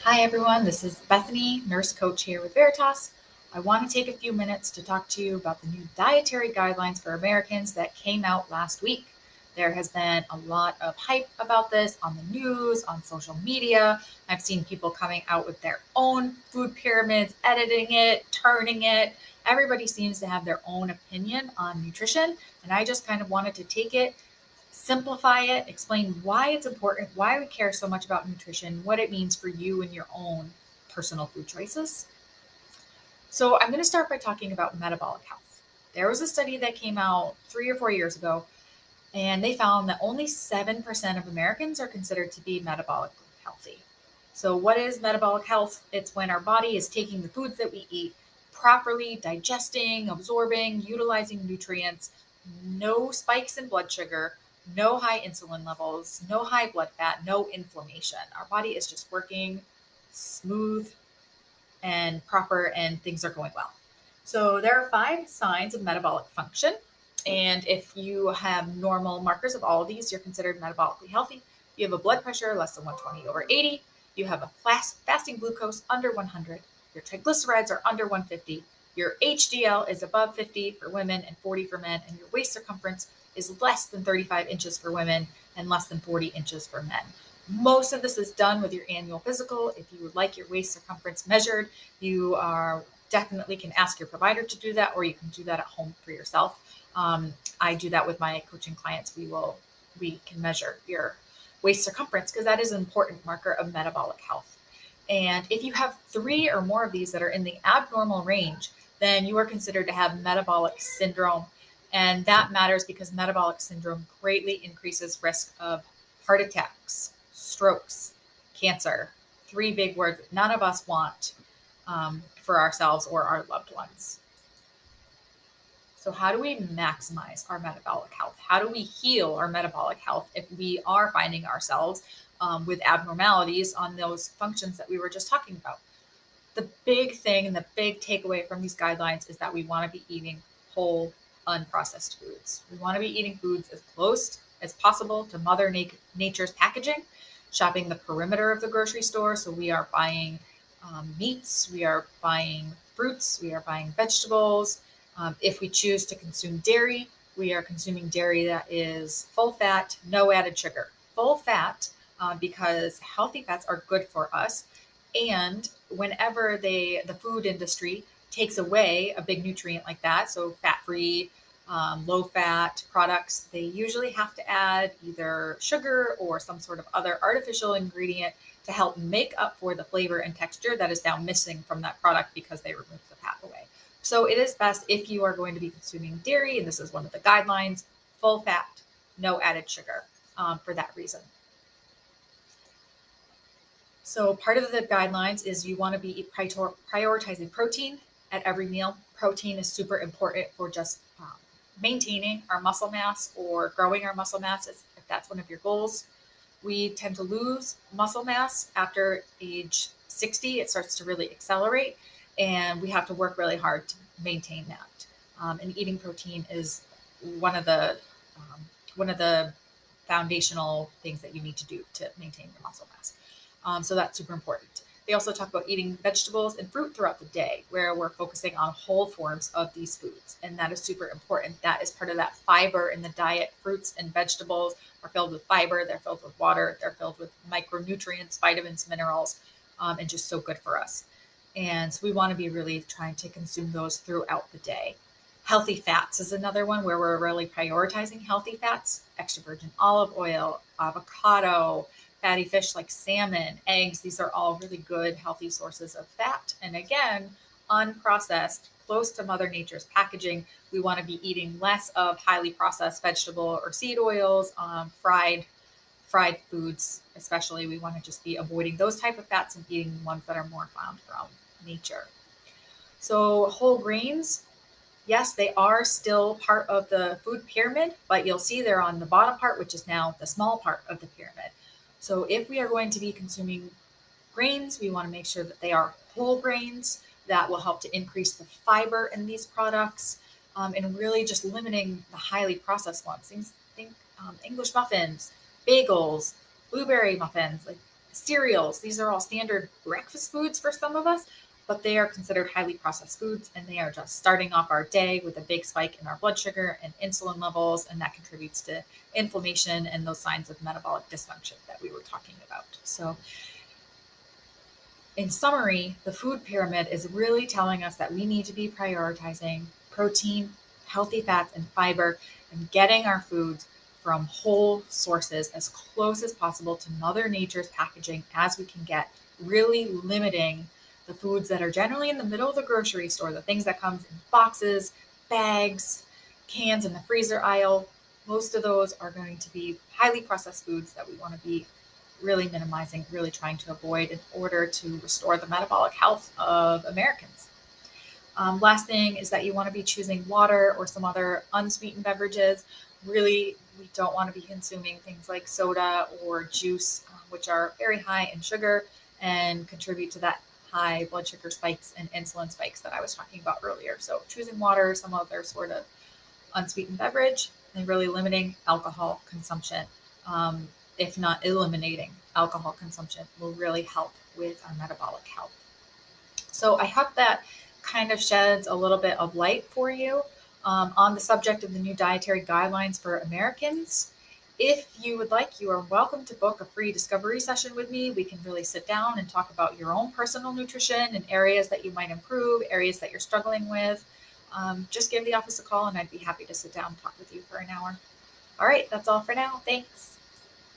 Hi everyone, this is Bethany, nurse coach here with Veritas. I want to take a few minutes to talk to you about the new dietary guidelines for Americans that came out last week. There has been a lot of hype about this on the news, on social media. I've seen people coming out with their own food pyramids, editing it, turning it. Everybody seems to have their own opinion on nutrition, and I just kind of wanted to take it, simplify it, explain why it's important, why we care so much about nutrition, what it means for you and your own personal food choices. So, I'm going to start by talking about metabolic health. There was a study that came out 3 or 4 years ago, and they found that only 7% of Americans are considered to be metabolically healthy. So, what is metabolic health? It's when our body is taking the foods that we eat properly, digesting, absorbing, utilizing nutrients, no spikes in blood sugar, no high insulin levels, no high blood fat, no inflammation. Our body is just working smooth and proper, and things are going well. So, there are 5 signs of metabolic function. And if you have normal markers of all of these, you're considered metabolically healthy. You have a blood pressure less than 120/80. You have a fasting glucose under 100. Your triglycerides are under 150. Your HDL is above 50 for women and 40 for men. And your waist circumference is less than 35 inches for women and less than 40 inches for men. Most of this is done with your annual physical. If you would like your waist circumference measured, you are definitely can ask your provider to do that, or you can do that at home for yourself. I do that with my coaching clients. We can measure your waist circumference because that is an important marker of metabolic health. And if you have 3 or more of these that are in the abnormal range, then you are considered to have metabolic syndrome. And that matters because metabolic syndrome greatly increases risk of heart attacks, strokes, cancer. 3 big words that none of us want for ourselves or our loved ones. So, how do we maximize our metabolic health? How do we heal our metabolic health if we are finding ourselves with abnormalities on those functions that we were just talking about? The big thing and the big takeaway from these guidelines is that we want to be eating whole, unprocessed foods. We want to be eating foods as close as possible to Mother Nature's packaging, shopping the perimeter of the grocery store. So, we are buying meats, we are buying fruits, we are buying vegetables. If we choose to consume dairy, we are consuming dairy that is full fat, no added sugar. Full fat because healthy fats are good for us. And whenever the food industry takes away a big nutrient like that, so fat-free, low-fat products, they usually have to add either sugar or some sort of other artificial ingredient to help make up for the flavor and texture that is now missing from that product because they removed the fat away. So it is best if you are going to be consuming dairy, and this is one of the guidelines, full fat, no added sugar for that reason. So part of the guidelines is you want to be prioritizing protein at every meal. Protein is super important for just maintaining our muscle mass or growing our muscle mass if that's one of your goals. We tend to lose muscle mass after age 60. It starts to really accelerate, and we have to work really hard to maintain that. And eating protein is one of the foundational things that you need to do to maintain your muscle mass. So that's super important. They also talk about eating vegetables and fruit throughout the day, where we're focusing on whole forms of these foods. And that is super important. That is part of that fiber in the diet. Fruits and vegetables are filled with fiber, they're filled with water, they're filled with micronutrients, vitamins, minerals, and just so good for us. And so we want to be really trying to consume those throughout the day. Healthy fats is another one where we're really prioritizing healthy fats, extra virgin olive oil, avocado, fatty fish like salmon, eggs. These are all really good, healthy sources of fat. And again, unprocessed, close to Mother Nature's packaging. We want to be eating less of highly processed vegetable or seed oils, fried foods, especially. We want to just be avoiding those type of fats and eating ones that are more found from nature. So whole grains, yes, they are still part of the food pyramid, but you'll see they're on the bottom part, which is now the small part of the pyramid. So if we are going to be consuming grains, we want to make sure that they are whole grains. That will help to increase the fiber in these products, and really just limiting the highly processed ones. Think English muffins, bagels, blueberry muffins, like cereals. These are all standard breakfast foods for some of us, but they are considered highly processed foods, and they are just starting off our day with a big spike in our blood sugar and insulin levels, and that contributes to inflammation and those signs of metabolic dysfunction that we were talking about. So in summary, the food pyramid is really telling us that we need to be prioritizing protein, healthy fats, and fiber, and getting our foods from whole sources as close as possible to Mother Nature's packaging as we can get, really limiting the foods that are generally in the middle of the grocery store, the things that comes in boxes, bags, cans in the freezer aisle. Most of those are going to be highly processed foods that we want to be really minimizing, really trying to avoid in order to restore the metabolic health of Americans. Last thing is that you want to be choosing water or some other unsweetened beverages. Really, we don't want to be consuming things like soda or juice, which are very high in sugar and contribute to that high blood sugar spikes and insulin spikes that I was talking about earlier. So choosing water or some other sort of unsweetened beverage and really limiting alcohol consumption. If not eliminating alcohol consumption, will really help with our metabolic health. So I hope that kind of sheds a little bit of light for you on the subject of the new dietary guidelines for Americans. If you would like, you are welcome to book a free discovery session with me. We can really sit down and talk about your own personal nutrition and areas that you might improve, areas that you're struggling with. Just give the office a call and I'd be happy to sit down and talk with you for an hour. All right, that's all for now. Thanks.